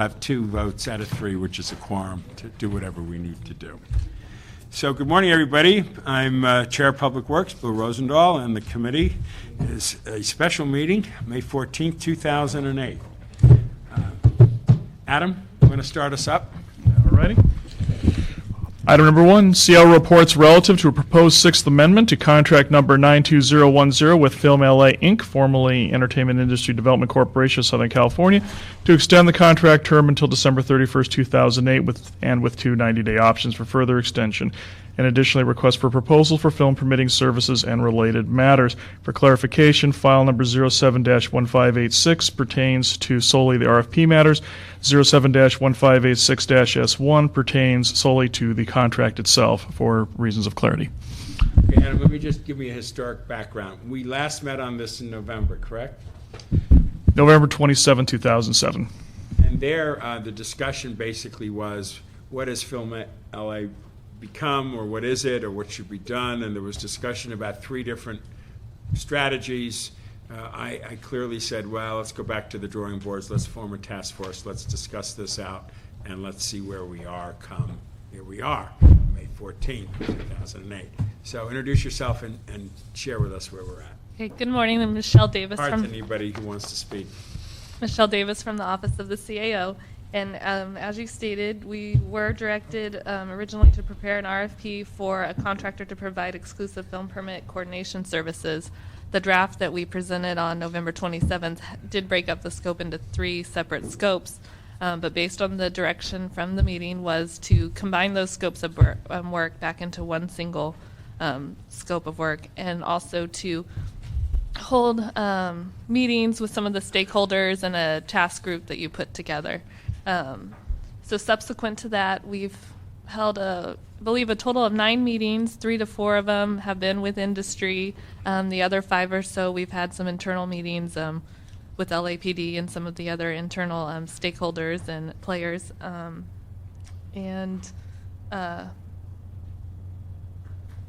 have 2 votes out of 3, which is a quorum, to do whatever we need to do. So good morning, everybody. I'm Chair of Public Works, Bill Rosendahl, and the committee is a special meeting, May 14th, 2008. Adam, you want to start us up? All righty. Item number 1, CL reports relative to a proposed Sixth Amendment to contract number 92010 with Film LA Inc., formerly Entertainment Industry Development Corporation of Southern California, to extend the contract term until December 31st, 2008, with 2 90-day options for further extension. And additionally, request for proposal for film permitting services and related matters. For clarification, file number 07-1586 pertains to solely the RFP matters. 07-1586-S1 pertains solely to the contract itself for reasons of clarity. Okay, Adam, let me just give you a historic background. We last met on this in November, correct? November 27, 2007. And there, the discussion basically was, what has Film LA become, or what is it, or what should be done? And there was discussion about 3 different strategies. I clearly said, well, let's go back to the drawing boards, let's form a task force, let's discuss this out, and let's see where we are come, here we are, May 14th, 2008. So introduce yourself and share with us where we're at. Okay, good morning. I'm Michelle Davis All right, from anybody who wants to speak. Michelle Davis from the Office of the CAO. And as you stated, we were directed originally to prepare an RFP for a contractor to provide exclusive film permit coordination services. The draft that we presented on November 27th did break up the scope into 3 separate scopes, but based on the direction from the meeting was to combine those scopes of work back into one single scope of work, and also to hold meetings with some of the stakeholders and a task group that you put together. So subsequent to that, we've held I believe a total of 9 meetings. 3 to 4 of them have been with industry. The other 5 or so, we've had some internal meetings with LAPD and some of the other internal stakeholders and players.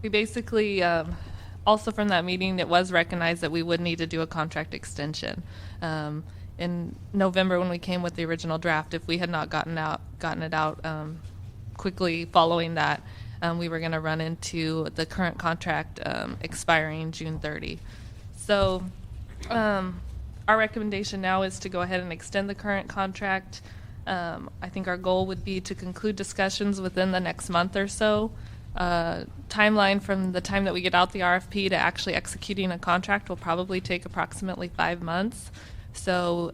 We basically, also from that meeting, it was recognized that we would need to do a contract extension. In November, when we came with the original draft, if we had not gotten it out quickly following that, we were going to run into the current contract expiring June 30. So our recommendation now is to go ahead and extend the current contract. I think our goal would be to conclude discussions within the next month or so. Timeline from the time that we get out the RFP to actually executing a contract will probably take approximately 5 months. So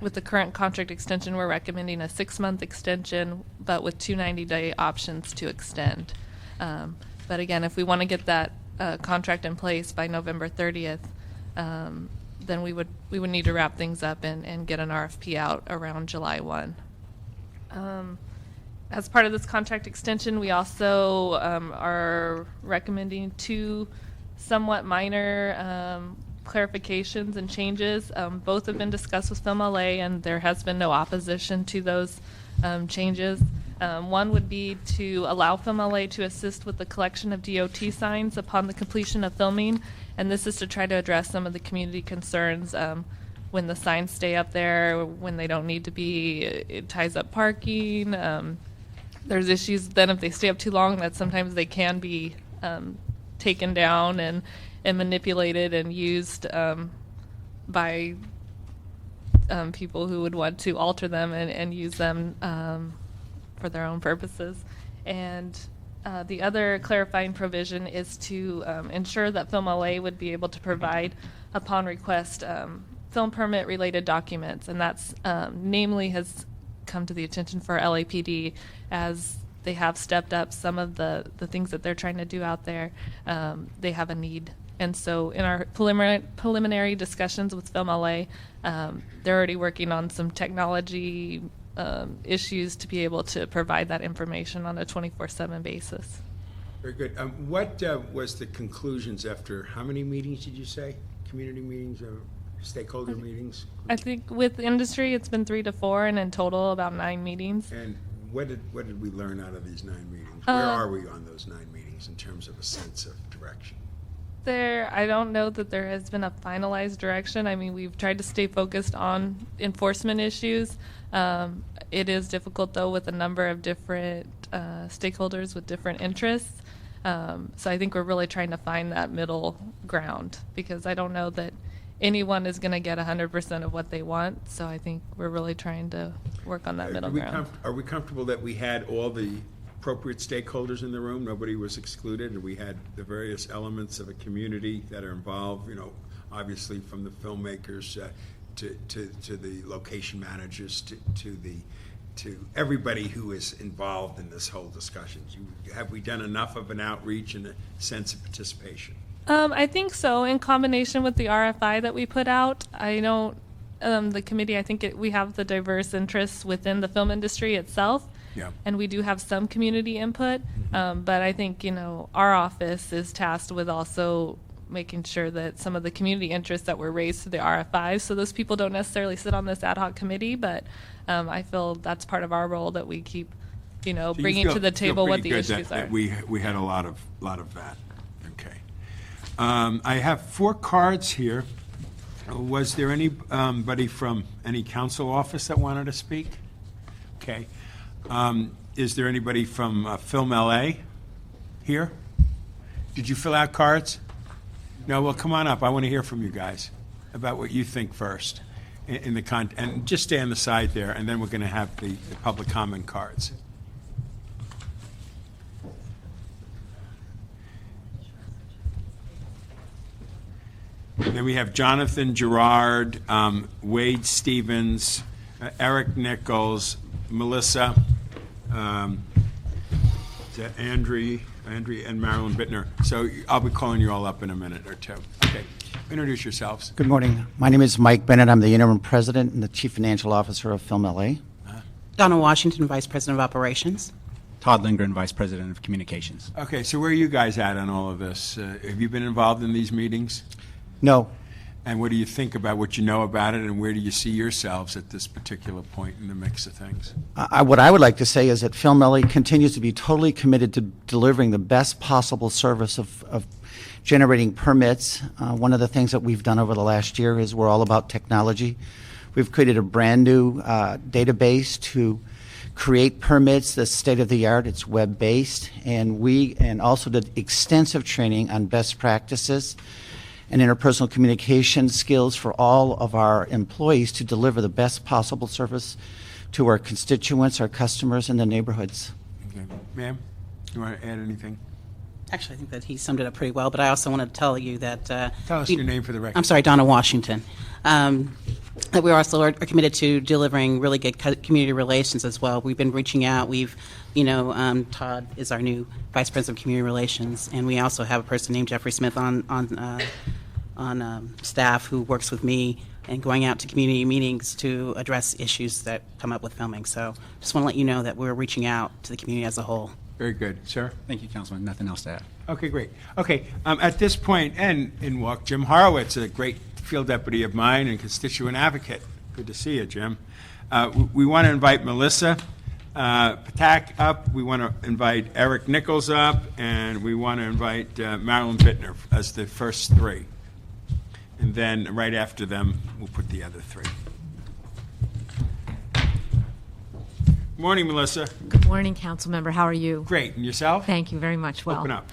with the current contract extension, we're recommending a 6-month extension, but with 2 90-day options to extend. But again, if we want to get that contract in place by November 30th, then we would need to wrap things up and get an RFP out around July 1. As part of this contract extension, we also are recommending 2 somewhat minor clarifications and changes. Both have been discussed with Film LA, and there has been no opposition to those changes. One would be to allow Film LA to assist with the collection of DOT signs upon the completion of filming, and this is to try to address some of the community concerns when the signs stay up there, when they don't need to be. It ties up parking. There's issues then if they stay up too long that sometimes they can be taken down and manipulated and used by people who would want to alter them and use them for their own purposes. And the other clarifying provision is to ensure that Film LA would be able to provide, upon request, film permit related documents, and that's namely has come to the attention for LAPD as they have stepped up some of the things that they're trying to do out there. They have a need. And so in our preliminary discussions with Film LA, they're already working on some technology issues to be able to provide that information on a 24/7 basis. Very good. What was the conclusions after how many meetings did you say? Community meetings or stakeholder meetings? I think with industry, it's been 3 to 4, and in total about 9 meetings. And what did we learn out of these 9 meetings? Where are we on those 9 meetings in terms of a sense of direction? I don't know that there has been a finalized direction. I mean, we've tried to stay focused on enforcement issues. It is difficult, though, with a number of different stakeholders with different interests. So I think we're really trying to find that middle ground, because I don't know that anyone is going to get 100% of what they want. So I think we're really trying to work on that middle ground. Are we comfortable that we had all the appropriate stakeholders in the room? Nobody was excluded, and we had the various elements of a community that are involved, obviously from the filmmakers to the location managers to everybody who is involved in this whole discussion. Have we done enough of an outreach and a sense of participation? I think so. In combination with the RFI that we put out, I know the committee, I think we have the diverse interests within the film industry itself. Yeah. And we do have some community input. But I think, our office is tasked with also making sure that some of the community interests that were raised to the RFIs, so those people don't necessarily sit on this ad hoc committee, but I feel that's part of our role, that we keep, bringing to the table what the issues are. We had a lot of that. Okay. I have 4 cards here. Was there anybody from any council office that wanted to speak? Okay. Is there anybody from Film LA here? Did you fill out cards? No, well, come on up. I want to hear from you guys about what you think first and just stay on the side there, and then we're going to have the public comment cards. Then we have Jonathan Gerard, Wade Stevens, Eric Nichols, Melissa, Andrea and Marilyn Bittner. So I'll be calling you all up in a minute or two. Okay. Introduce yourselves. Good morning. My name is Mike Bennett. I'm the interim president and the chief financial officer of Film LA. Donna Washington, vice president of operations. Todd Lindgren, vice president of communications. Okay, so where are you guys at on all of this? Have you been involved in these meetings? No. And what do you think about what you know about it, and where do you see yourselves at this particular point in the mix of things? What I would like to say is that Film LA continues to be totally committed to delivering the best possible service of generating permits. One of the things that we've done over the last year is we're all about technology. We've created a brand new database to create permits that's state-of-the-art. It's web-based, and also did extensive training on best practices and interpersonal communication skills for all of our employees to deliver the best possible service to our constituents, our customers, and the neighborhoods. Okay. Ma'am, you want to add anything? Actually, I think that he summed it up pretty well, but I also want to tell you that... Tell us your name for the record. I'm sorry, Donna Washington. That we also are committed to delivering really good community relations as well. We've been reaching out. Todd is our new vice president of community relations, and we also have a person named Jeffrey Smith on staff who works with me and going out to community meetings to address issues that come up with filming. So just want to let you know that we're reaching out to the community as a whole. Very good. Sir? Thank you, Councilman. Nothing else to add. Okay, great. Okay, at this point, and in walked Jim Horowitz, a great field deputy of mine and constituent advocate. Good to see you, Jim. We want to invite Melissa Patak up. We want to invite Eric Nichols up, and we want to invite Marilyn Bittner as the first 3. And then right after them, we'll put the other 3. Morning, Melissa. Good morning, council member. How are you? Great. And yourself? Thank you very much. Well, Open up.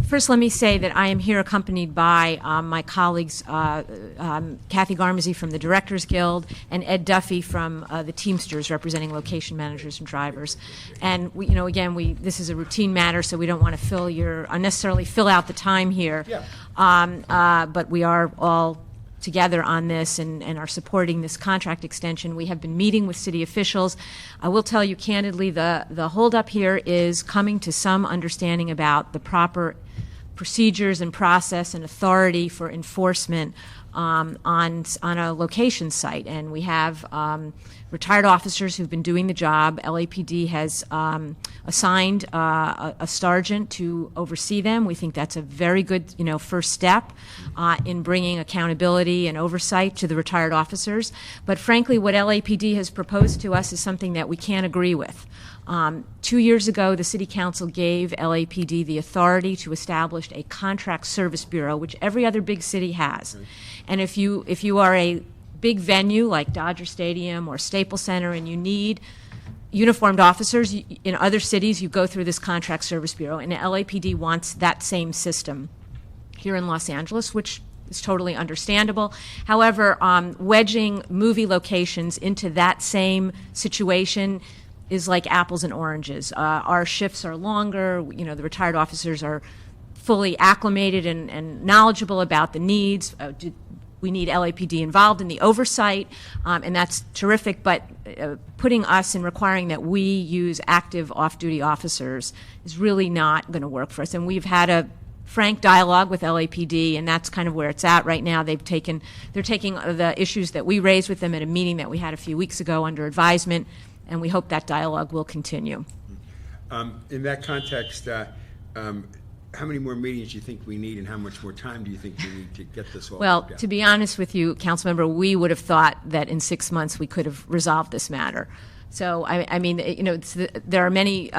First, let me say that I am here accompanied by my colleagues, Kathy Garmazy from the Directors Guild and Ed Duffy from the Teamsters, representing location managers and drivers. And this is a routine matter, so we don't want to unnecessarily fill out the time here. Yeah. But we are all together on this and are supporting this contract extension. We have been meeting with city officials. I will tell you candidly, the holdup here is coming to some understanding about the proper procedures and process and authority for enforcement on a location site. And we have retired officers who've been doing the job. LAPD has assigned a sergeant to oversee them. We think that's a very good, first step in bringing accountability and oversight to the retired officers. But frankly, what LAPD has proposed to us is something that we can't agree with. 2 years ago, the City Council gave LAPD the authority to establish a contract service bureau, which every other big city has. And if you are a big venue like Dodger Stadium or Staples Center and you need uniformed officers, in other cities you go through this contract service bureau, and LAPD wants that same system here in Los Angeles, which is totally understandable. However, wedging movie locations into that same situation is like apples and oranges. Our shifts are longer. The retired officers are fully acclimated and knowledgeable about the needs. We need LAPD involved in the oversight, and that's terrific, but putting us and requiring that we use active off-duty officers is really not going to work for us. And we've had a frank dialogue with LAPD, and that's kind of where it's at right now. They're taking the issues that we raised with them at a meeting that we had a few weeks ago under advisement, and we hope that dialogue will continue. In that context, how many more meetings do you think we need, and how much more time do you think we need to get this all Well, worked out? to be honest with you, Councilmember, we would have thought that in 6 months we could have resolved this matter. So, I mean, there are many,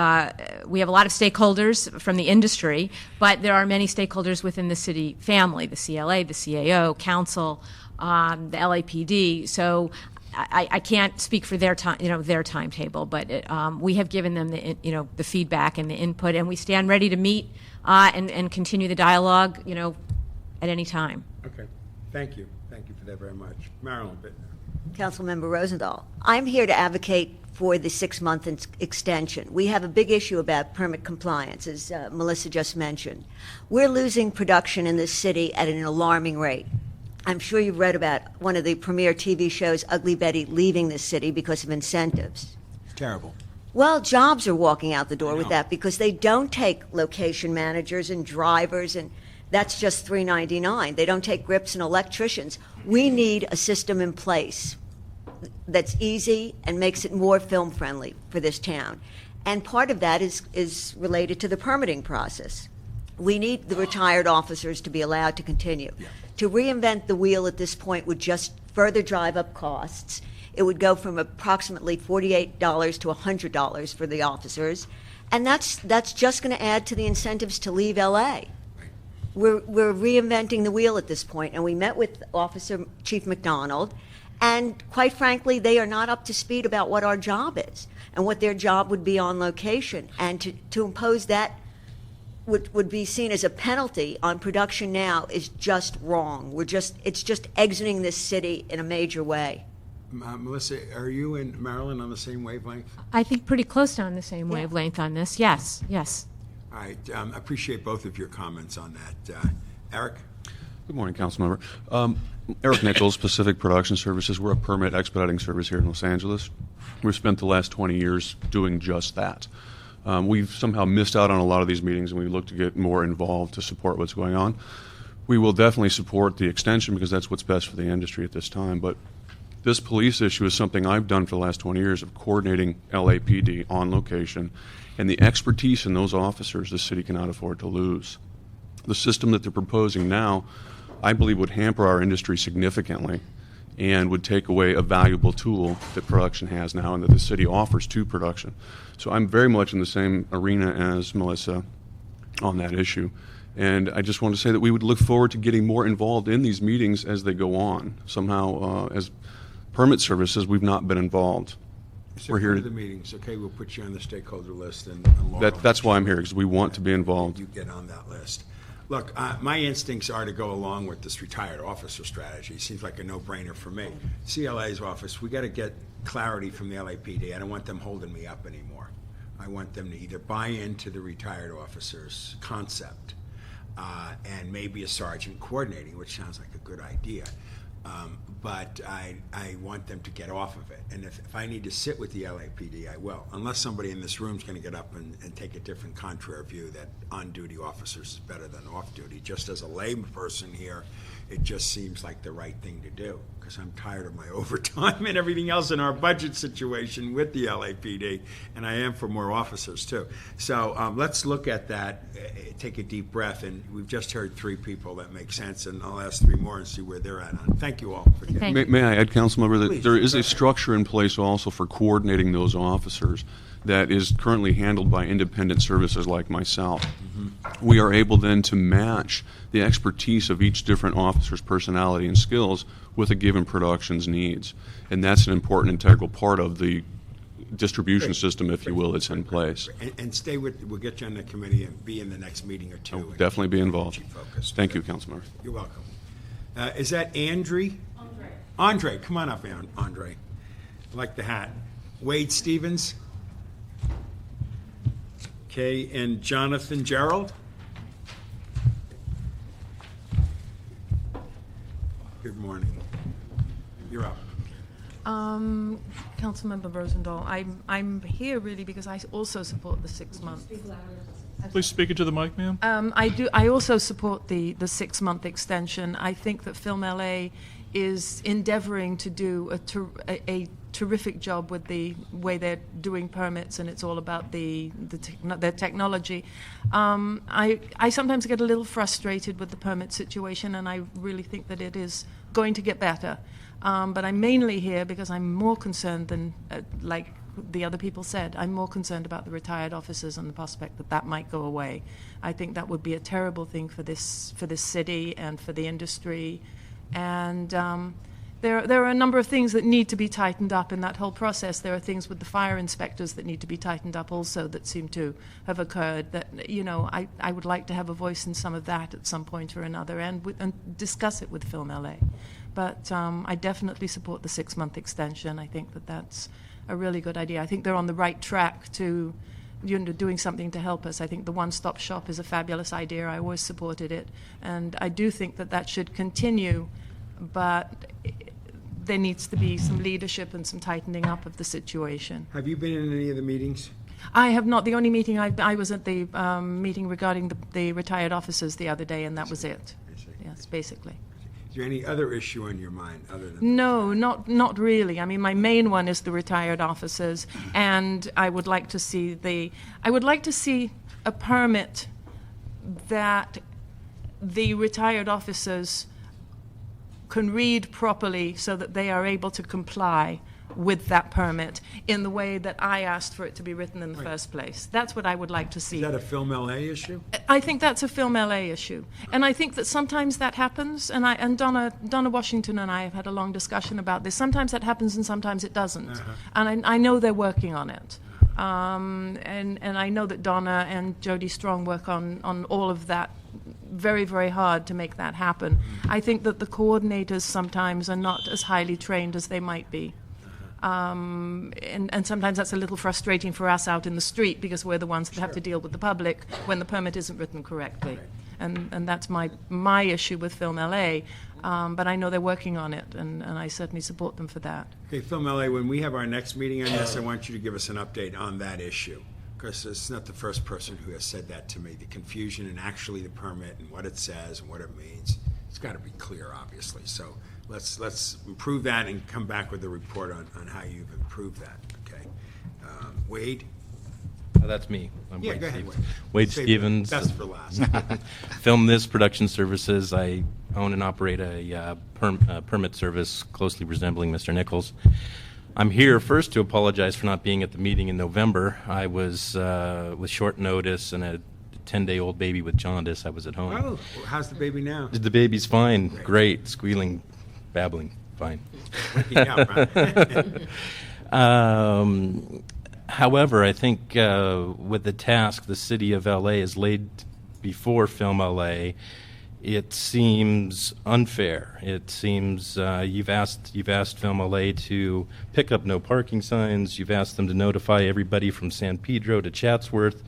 we have a lot of stakeholders from the industry, but there are many stakeholders within the city family, the CLA, the CAO, council, the LAPD. So I can't speak for their time, their timetable, but we have given them the feedback and the input, and we stand ready to meet and continue the dialogue, at any time. Okay. Thank you. Thank you for that very much. Marilyn Bittner. Councilmember Rosendahl, I'm here to advocate for the 6-month extension. We have a big issue about permit compliance, as Melissa just mentioned. We're losing production in this city at an alarming rate. I'm sure you've read about one of the premier TV shows, Ugly Betty, leaving the city because of incentives. It's terrible. Well, jobs are walking out the door with that because they don't take location managers and drivers, and that's just $3.99. They don't take grips and electricians. We need a system in place that's easy and makes it more film friendly for this town. And part of that is related to the permitting process. We need the retired officers to be allowed to continue. Yeah. To reinvent the wheel at this point would just further drive up costs. It would go from approximately $48 to $100 for the officers, and that's just going to add to the incentives to leave LA. We're reinventing the wheel at this point, and we met with Officer Chief McDonald, and quite frankly, they are not up to speed about what our job is and what their job would be on location. And to impose that would be seen as a penalty on production now is just wrong. It's just exiting this city in a major way. Melissa, are you and Marilyn on the same wavelength? I think pretty close to on the same wavelength on this. Yes. All right. I appreciate both of your comments on that. Eric? Good morning, Councilmember. Eric Nichols, Pacific Production Services. We're a permit expediting service here in Los Angeles. We've spent the last 20 years doing just that. We've somehow missed out on a lot of these meetings, and we look to get more involved to support what's going on. We will definitely support the extension because that's what's best for the industry at this time. But this police issue is something I've done for the last 20 years of coordinating LAPD on location, and the expertise in those officers the city cannot afford to lose. The system that they're proposing now, I believe, would hamper our industry significantly and would take away a valuable tool that production has now and that the city offers to production. So I'm very much in the same arena as Melissa on that issue. And I just want to say that we would look forward to getting more involved in these meetings as they go on. Somehow, as permit services, we've not been involved. So we're here to to the meetings. Okay, we'll put you on the stakeholder list. And that's why I'm here, because we want to be involved. You get on that list. Look, my instincts are to go along with this retired officer strategy. Seems like a no-brainer for me. CLA's office, we got to get clarity from the LAPD. I don't want them holding me up anymore. I want them to either buy into the retired officer's concept and maybe a sergeant coordinating, which sounds like a good idea. But I want them to get off of it. And if I need to sit with the LAPD, I will, unless somebody in this room is going to get up and take a different contrary view that on-duty officers is better than off-duty. Just as a layperson here, it just seems like the right thing to do because I'm tired of my overtime and everything else in our budget situation with the LAPD, and I am for more officers too. So let's look at that, take a deep breath, and we've just heard 3 people that make sense, and I'll ask 3 more and see where they're at on. Thank you. thank you all. For Thank May I add, Councilmember, that Please, there is go a ahead. structure in place also for coordinating those officers that is currently handled by independent services like myself. We are able then to match the expertise of each different officer's personality and skills with a given production's needs. And that's an important integral part of the distribution system, if you will, that's in place. And stay with, we'll get you on the committee and be in the next meeting or two. I'll and definitely be keep involved. you focused. Thank you, Councilmember. You're welcome. Is that Andre? Andre, come on up, Andre. I like the hat. Wade Stevens? Okay, and Jonathan Gerald? Good morning. You're up. Councilmember Rosendahl, I'm here really because I also support the 6 month. Please speak into the mic, ma'am. I also support the 6 month extension. I think that Film LA is endeavoring to do a terrific job with the way they're doing permits, and it's all about their technology. I sometimes get a little frustrated with the permit situation, and I really think that it is going to get better. But I'm mainly here because I'm more concerned than, like the other people said, I'm more concerned about the retired officers and the prospect that that might go away. I think that would be a terrible thing for this city and for the industry. And there are a number of things that need to be tightened up in that whole process. There are things with the fire inspectors that need to be tightened up also that seem to have occurred that, I would like to have a voice in some of that at some point or another and discuss it with Film LA. But I definitely support the 6 month extension. I think that that's a really good idea. I think they're on the right track to doing something to help us. I think the one-stop shop is a fabulous idea. I always supported it. And I do think that that should continue, but there needs to be some leadership and some tightening up of the situation. Have you been in any of the meetings? I have not. The only meeting I was at the meeting regarding the retired officers the other day, and that was it. I see. Yes, basically. Is there any other issue on your mind other than? No, not really. I mean, my main one is the retired officers, and I would like to see a permit that the retired officers can read properly so that they are able to comply with that permit in the way that I asked for it to be written in the first place. That's what I would like to see. Is that a Film LA issue? I think that's a Film LA issue. And I think that sometimes that happens, and Donna Washington and I have had a long discussion about this. Sometimes that happens and sometimes it doesn't. And I know they're working on it. And I know that Donna and Jody Strong work on all of that very, very hard to make that happen. I think that the coordinators sometimes are not as highly trained as they might be. And sometimes that's a little frustrating for us out in the street because we're the ones that have to deal with the public when the permit isn't written correctly. And that's my issue with Film LA. But I know they're working on it, and I certainly support them for that. Okay, Film LA, when we have our next meeting on this, I want you to give us an update on that issue. Because it's not the first person who has said that to me, the confusion and actually the permit and what it says and what it means. It's got to be clear, obviously. So let's improve that and come back with a report on how you've improved that, okay? Wade? That's me. I'm Yeah, Wade go ahead, Stevens. Wade. Wade Save Stevens. the best for last. Film This Production Services. I own and operate a permit service closely resembling Mr. Nichols. I'm here first to apologize for not being at the meeting in November. I was with short notice and a 10-day-old baby with jaundice. I was at home. Oh, how's the baby now? The baby's fine. Great. Squealing, babbling. Fine. Waking up, right? However, I think with the task the city of LA has laid before Film LA, it seems unfair. It seems you've asked Film LA to pick up no parking signs. You've asked them to notify everybody from San Pedro to Chatsworth.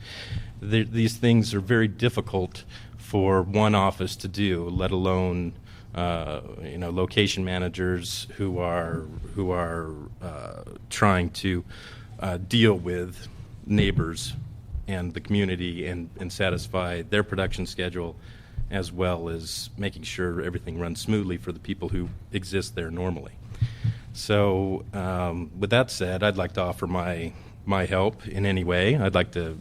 These things are very difficult for one office to do, let alone location managers who are trying to deal with neighbors and the community and satisfy their production schedule, as well as making sure everything runs smoothly for the people who exist there normally. So with that said, I'd like to offer my help in any way. I'd like to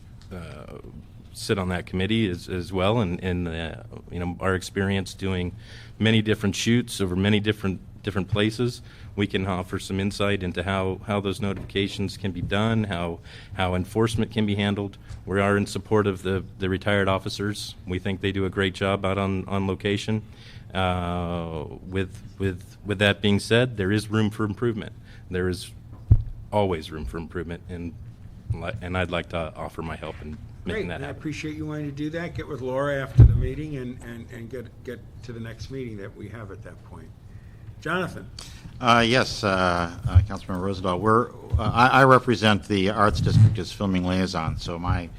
sit on that committee as well, and our experience doing many different shoots over many different different places. We can offer some insight into how those notifications can be done, how enforcement can be handled. We are in support of the retired officers. We think they do a great job out on location. With that being said, there is room for improvement. There is always room for improvement, and I'd like to offer my help in making Great, that and I happen. appreciate you wanting to do that. Get with Laura after the meeting and get to the next meeting that we have at that point. Jonathan? Yes, Councilmember Rosendahl. I represent the Arts District as filming liaison, so my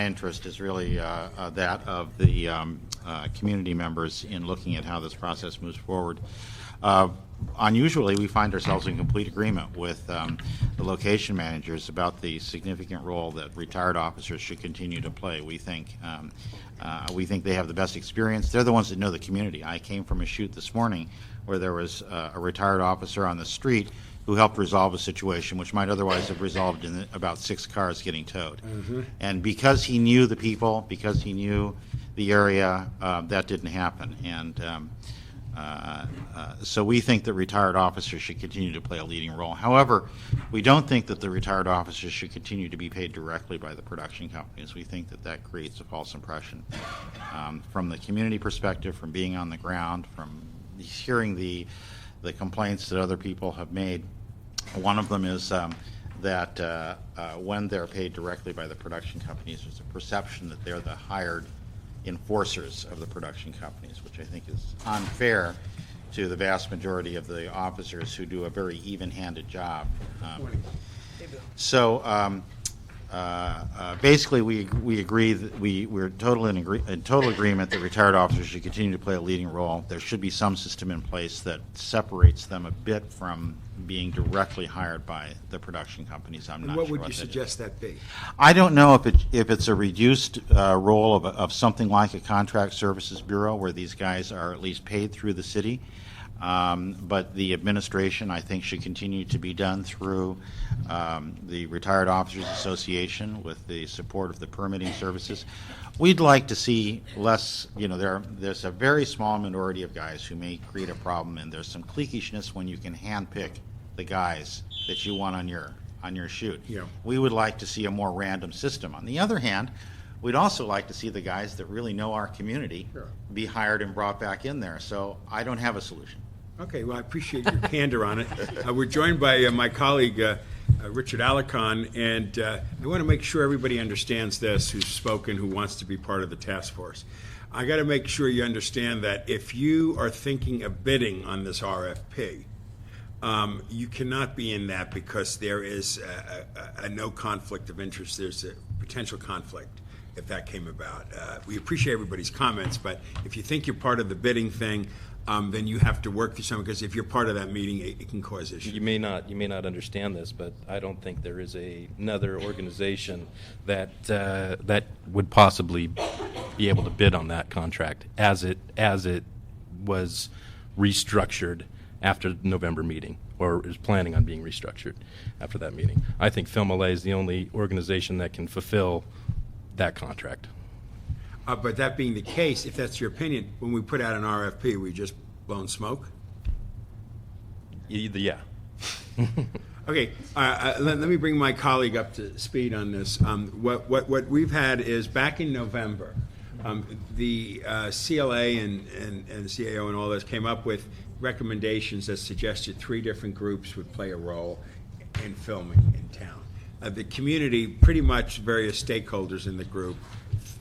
interest is really that of the community members in looking at how this process moves forward. Unusually, we find ourselves in complete agreement with the location managers about the significant role that retired officers should continue to play. We think they have the best experience. They're the ones that know the community. I came from a shoot this morning where there was a retired officer on the street who helped resolve a situation which might otherwise have resolved in about 6 cars getting towed. Mm-hmm. And because he knew the people, because he knew the area, that didn't happen. And so we think that retired officers should continue to play a leading role. However, we don't think that the retired officers should continue to be paid directly by the production companies. We think that that creates a false impression. From the community perspective, from being on the ground, from hearing the complaints that other people have made, one of them is that when they're paid directly by the production companies, there's a perception that they're the hired enforcers of the production companies, which I think is unfair to the vast majority of the officers who do a very even-handed job. Basically, we agree that we're in total agreement that retired officers should continue to play a leading role. There should be some system in place that separates them a bit from being directly hired by the production companies. I'm And not what sure would you that is. suggest that be? I don't know if it's a reduced role of something like a contract services bureau where these guys are at least paid through the city. But the administration, I think, should continue to be done through the Retired Officers Association with the support of the permitting services. We'd like to see less, there's a very small minority of guys who may create a problem, and there's some cliquishness when you can handpick the guys that you want on your shoot. Yeah. We would like to see a more random system. On the other hand, we'd also like to see the guys that really know our community be hired and brought back in there. So I don't have a solution. Okay, well, I appreciate your candor on it. We're joined by my colleague, Richard Alarcon, and I want to make sure everybody understands this who's spoken, who wants to be part of the task force. I got to make sure you understand that if you are thinking of bidding on this RFP, you cannot be in that because there is a no conflict of interest. There's a potential conflict if that came about. We appreciate everybody's comments, but if you think you're part of the bidding thing, then you have to work through something, because if you're part of that meeting, it can cause issues. You may not understand this, but I don't think there is another organization that would possibly be able to bid on that contract as it was restructured after the November meeting, or is planning on being restructured after that meeting. I think Film LA is the only organization that can fulfill that contract. But that being the case, if that's your opinion, when we put out an RFP, we just blown smoke? Yeah. Okay, let me bring my colleague up to speed on this. What we've had is back in November, the CLA and the CAO and all those came up with recommendations that suggested 3 different groups would play a role in filming in town. The community, pretty much various stakeholders in the group,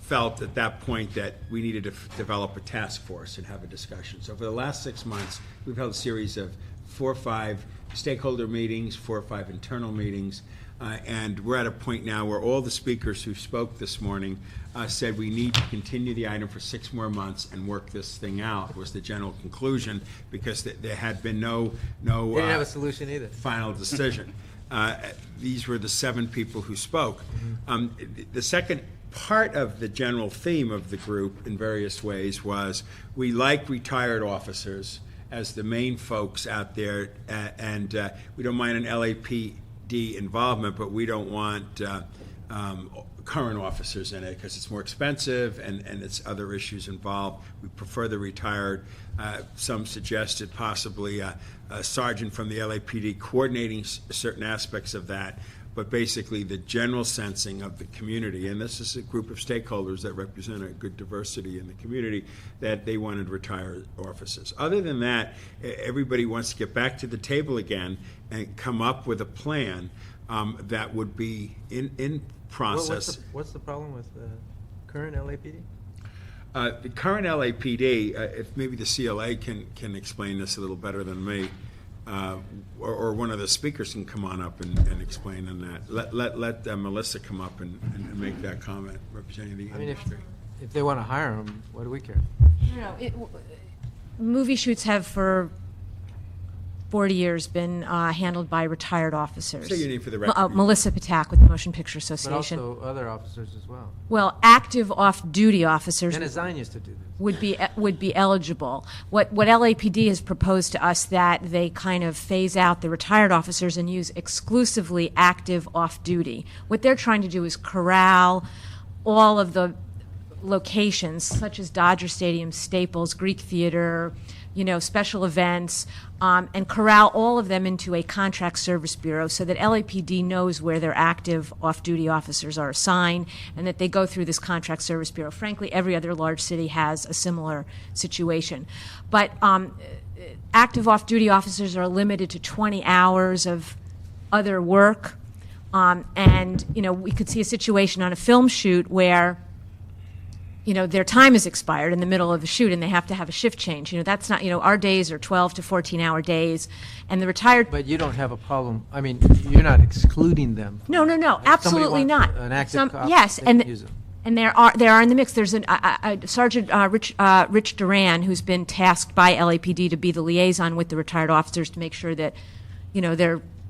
felt at that point that we needed to develop a task force and have a discussion. So for the last 6 months, we've held a series of 4 or 5 stakeholder meetings, 4 or 5 internal meetings, and we're at a point now where all the speakers who spoke this morning said we need to continue the item for 6 more months and work this thing out, was the general conclusion, because there had been no They didn't have a solution either. final decision. These were the 7 people who spoke. The second part of the general theme of the group in various ways was we like retired officers as the main folks out there, and we don't mind an LAPD involvement, but we don't want current officers in it because it's more expensive and it's other issues involved. We prefer the retired. Some suggested possibly a sergeant from the LAPD coordinating certain aspects of that, but basically the general sensing of the community, and this is a group of stakeholders that represent a good diversity in the community, that they wanted retired officers. Other than that, everybody wants to get back to the table again and come up with a plan that would be in process. What's the problem with the current LAPD? The current LAPD, if maybe the CLA can explain this a little better than me, or one of the speakers can come on up and explain on that. Let Melissa come up and make that comment, representing the industry. If they want to hire them, what do we care? Movie shoots have for 40 years been handled by retired officers. Say your name for the record. Melissa Patak with the Motion Picture Association. But also other officers as well. Well, active off-duty officers Dennis Zine used to do this. would be eligible. What LAPD has proposed to us that they kind of phase out the retired officers and use exclusively active off-duty. What they're trying to do is corral all of the locations such as Dodger Stadium, Staples, Greek Theater, special events, and corral all of them into a contract service bureau so that LAPD knows where their active off-duty officers are assigned and that they go through this contract service bureau. Frankly, every other large city has a similar situation. But active off-duty officers are limited to 20 hours of other work. And we could see a situation on a film shoot where their time is expired in the middle of the shoot and they have to have a shift change. That's not, our days are 12 to 14-hour days, and the retired... But you don't have a problem, you're not excluding them. No, absolutely not. An active cop, yes, they can use them. And there are in the mix. There's Sergeant Rich Duran, who's been tasked by LAPD to be the liaison with the retired officers to make sure that,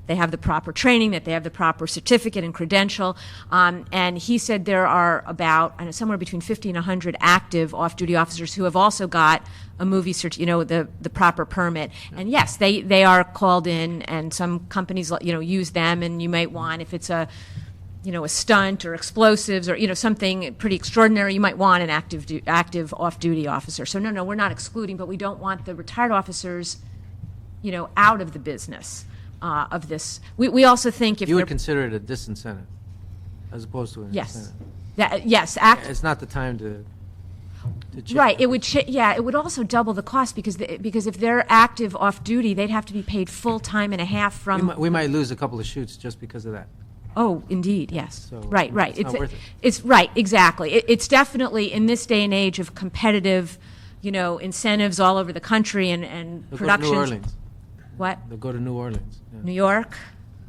they have the proper training, that they have the proper certificate and credential. And he said there are about somewhere between 50 and 100 active off-duty officers who have also got a movie the proper permit. And yes, they are called in, and some companies use them. And you might want, if it's a stunt or explosives or something pretty extraordinary, you might want an active off-duty officer. So no, we're not excluding, but we don't want the retired officers out of the business. Of this, we also think if you would consider it a disincentive, as opposed to an incentive. Yes, it's not the time to right. It would it would also double the cost because if they're active off duty, they'd have to be paid full time and a half from. We might lose a couple of shoots just because of that. Oh, indeed, yes. So right. It's not worth it. It's right, exactly. It's definitely in this day and age of competitive, incentives all over the country and productions. New Orleans. What? They'll go to New Orleans. Yeah. New York,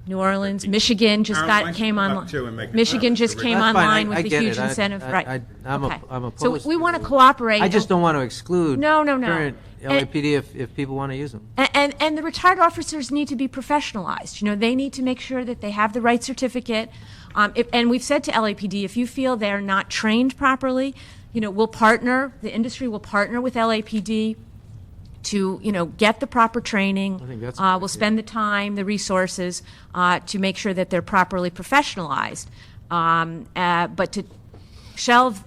New Orleans, Michigan just came online. Michigan just came online with a huge incentive. Right. I'm opposed. So we want to cooperate. I just don't want to exclude current LAPD if people want to use them. And the retired officers need to be professionalized. They need to make sure that they have the right certificate. And we've said to LAPD, if you feel they're not trained properly, we'll partner. The industry will partner with LAPD to get the proper training. I think that's we'll spend the time, the resources to make sure that they're properly professionalized. But to shelve,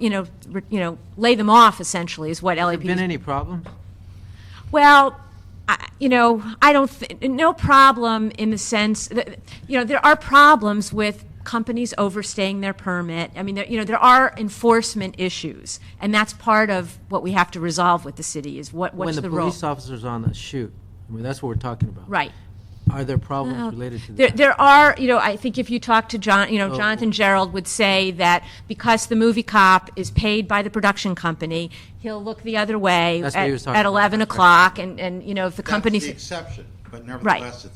lay them off essentially is what LAPD. Have there been any problems? Well, I don't. No problem in the sense that there are problems with companies overstaying their permit. There are enforcement issues, and that's part of what we have to resolve with the city is what's the role. When the police officer's on the shoot, that's what we're talking about. Right. Are there problems related to that? There are, I think if you talk to Jonathan Gerald would say that because the movie cop is paid by the production company, he'll look the other way at 11 o'clock, and if the company's... That's the exception, but nevertheless,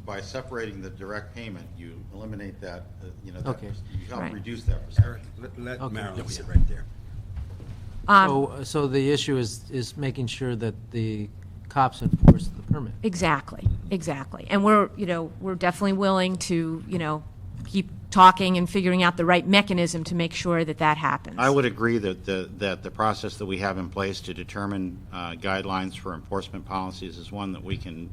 by separating the direct payment, you eliminate that, you help reduce that percentage. Let Marilyn sit right there. So the issue is making sure that the cops enforce the permit. Exactly. And we're definitely willing to, keep talking and figuring out the right mechanism to make sure that happens. I would agree that the process that we have in place to determine guidelines for enforcement policies is one that we can,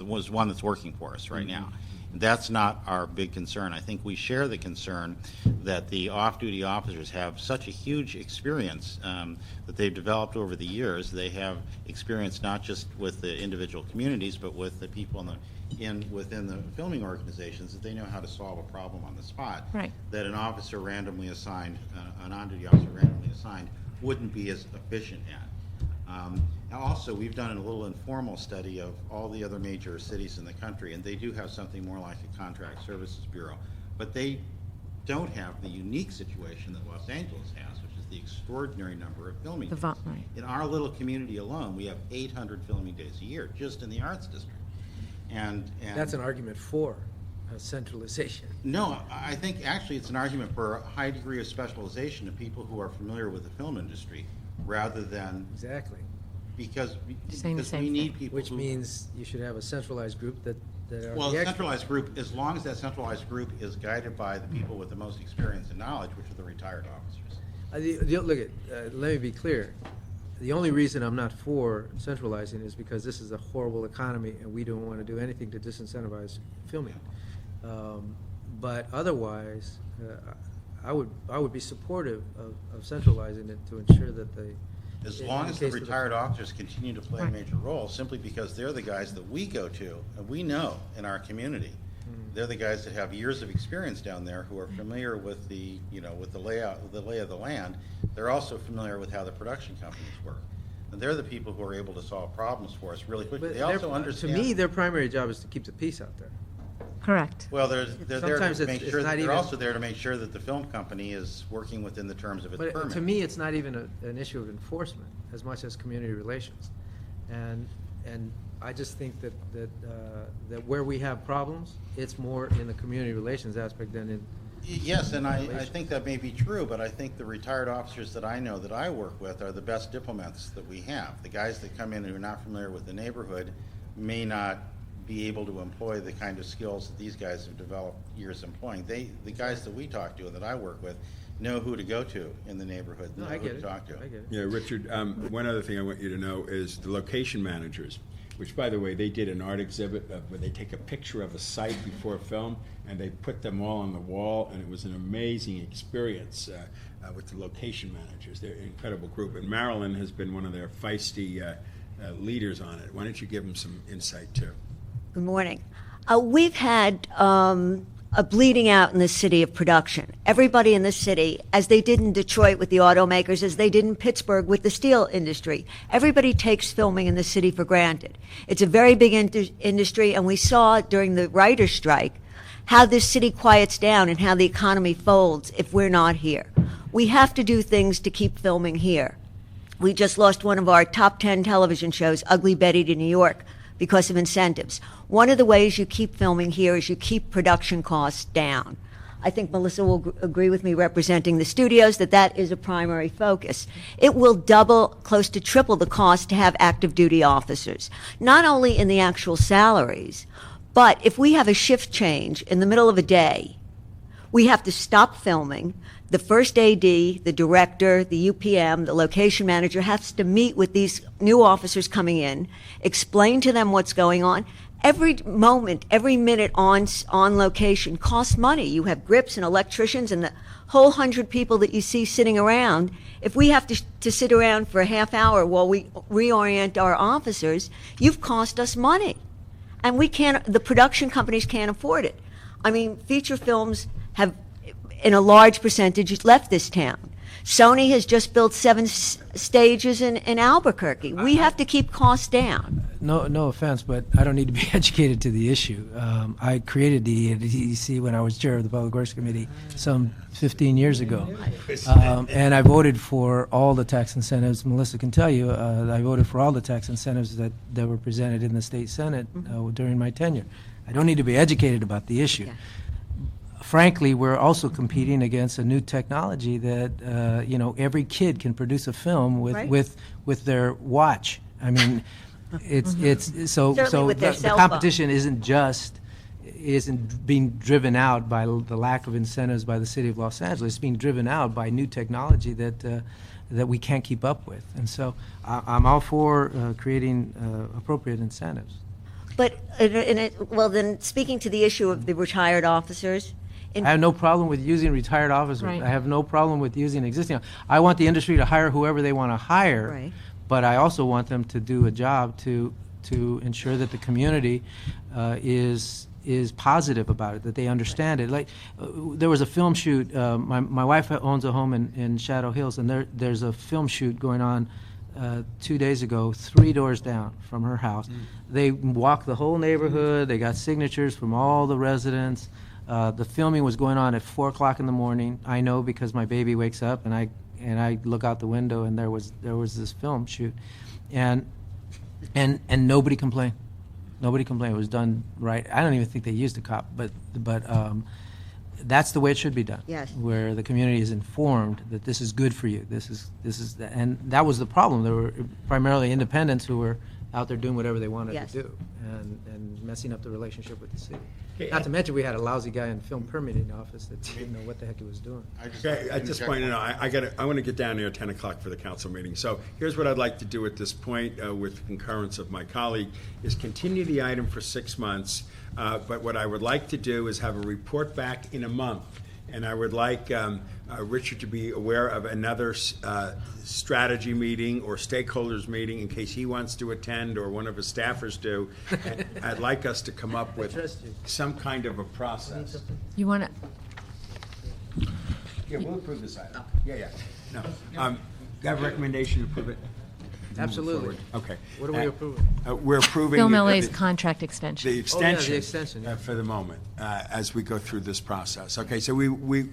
was one that's working for us right now. That's not our big concern. I think we share the concern that the off-duty officers have such a huge experience that they've developed over the years. They have experience not just with the individual communities, but with the people within the filming organizations, that they know how to solve a problem on the spot. Right. That an officer randomly assigned, an on-duty officer randomly assigned, wouldn't be as efficient at. Now also, we've done a little informal study of all the other major cities in the country, and they do have something more like a contract services bureau, but they don't have the unique situation that Los Angeles has, which is the extraordinary number of filming days. Right. In our little community alone, we have 800 filming days a year, just in the arts district. And That's an argument for centralization. no, I think actually it's an argument for a high degree of specialization of people who are familiar with the film industry, rather than Exactly. because Saying the we same need thing. people Which who, means you should have a centralized group that are well, the a experts. centralized group, as long as that centralized group is guided by the people with the most experience and knowledge, which are the retired officers. Let me be clear. The only reason I'm not for centralizing is because this is a horrible economy and we don't want to do anything to disincentivize filming. But otherwise, I would be supportive of centralizing it to ensure that they. As in long as the case of retired officers continue to play a Right. major role, simply because they're the guys that we go to, and we know in our community. They're the guys that have years of experience down there, who are familiar with the, with the layout, the lay of the land. They're also familiar with how the production companies work. And they're the people who are able to solve problems for us really quickly. But They also understand. To me, their primary job is to keep the peace out there. Correct. Well, they're there Sometimes to it's- make it's sure not that they're even- also there to make sure that the film company is working within the terms of its But permit. to me, it's not even an issue of enforcement as much as community relations. And I just think that where we have problems, it's more in the community relations aspect than in. Yes, and I think that may be true, but I think the retired officers that I know that I work with are the best diplomats that we have. The guys that come in who are not familiar with the neighborhood may not be able to employ the kind of skills that these guys have developed years employing. The guys that we talk to and that I work with know who to go to in the neighborhood, No, know I who get to it. talk to. I get it. Yeah, Richard, one other thing I want you to know is the location managers, which, by the way, they did an art exhibit where they take a picture of a site before film, and they put them all on the wall, and it was an amazing experience with the location managers. They're an incredible group, and Marilyn has been one of their feisty leaders on it. Why don't you give them some insight, too? Good morning. We've had a bleeding out in the city of production. Everybody in the city, as they did in Detroit with the automakers, as they did in Pittsburgh with the steel industry, everybody takes filming in the city for granted. It's a very big industry, and we saw during the writer's strike how this city quiets down and how the economy folds if we're not here. We have to do things to keep filming here. We just lost one of our top 10 television shows, Ugly Betty, to New York, because of incentives. One of the ways you keep filming here is you keep production costs down. I think Melissa will agree with me representing the studios that is a primary focus. It will double, close to triple the cost to have active duty officers, not only in the actual salaries, but if we have a shift change in the middle of a day, we have to stop filming. The first AD, the director, the UPM, the location manager has to meet with these new officers coming in, explain to them what's going on. Every moment, every minute on location costs money. You have grips and electricians and the whole 100 people that you see sitting around. If we have to sit around for a half hour while we reorient our officers, you've cost us money. And the production companies can't afford it. I mean, feature films have, in a large percentage, left this town. Sony has just built 7 stages in Albuquerque. We have to keep costs down. No offense, but I don't need to be educated to the issue. I created the EDC when I was chair of the Public Works Committee some 15 years ago. And I voted for all the tax incentives. Melissa can tell you, I voted for all the tax incentives that were presented in the state Senate during my tenure. I don't need to be educated about the issue. Yeah. Frankly, we're also competing against a new technology that every kid can produce a film with their watch. I mean, it's so Certainly with their the cell phone. competition isn't being driven out by the lack of incentives by the city of Los Angeles. It's being driven out by new technology that we can't keep up with. And so I'm all for creating appropriate incentives. But, well, then, speaking to the issue of the retired officers, I have no problem with using retired officers. Right. I have no problem with using existing. I want the industry to hire whoever they want to hire. Right. But I also want them to do a job to ensure that the community is positive about it, that they understand it. Like there was a film shoot. My wife owns a home in Shadow Hills, and there's a film shoot going on 2 days ago, 3 doors down from her house. They walked the whole neighborhood. They got signatures from all the residents. The filming was going on at 4 o'clock in the morning. I know because my baby wakes up and I look out the window and there was this film shoot, and nobody complained. Nobody complained. It was done right. I don't even think they used a cop, but that's the way it should be done. Yes. Where the community is informed that this is good for you. This is and that was the problem. There were primarily independents who were out there doing whatever they wanted Yes. to do and messing up the relationship with the city. Okay, Not to mention we had a lousy guy in film permitting office that didn't know what the heck he was doing. Okay, at this point, I want to get down here at 10 o'clock for the council meeting. So here's what I'd like to do at this point, with concurrence of my colleague, is continue the item for 6 months. But what I would like to do is have a report back in a month. And I would like Richard to be aware of another strategy meeting or stakeholders meeting in case he wants to attend or one of his staffers do. And I'd like us to come up with some kind of a process. You want to, Yeah, we'll approve this item. Yeah. No. You have a recommendation to approve it? Absolutely. Okay. What are we approving? We're approving. Film the- LA's the- contract extension. The extension. the extension, yeah. For the moment, as we go through this process. Okay, so we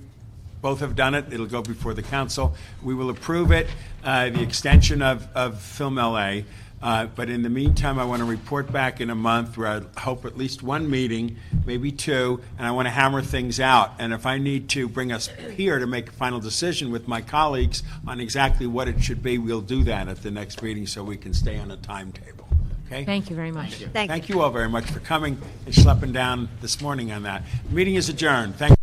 both have done it. It'll go before the council. We will approve it, the extension of Film LA. But in the meantime, I want to report back in a month where I hope at least one meeting, maybe 2, and I want to hammer things out. And if I need to bring us here to make a final decision with my colleagues on exactly what it should be, we'll do that at the next meeting so we can stay on a timetable. Okay? Thank you very much. Thank you. Thank you all very much for coming and schlepping down this morning on that. The meeting is adjourned. Thank you.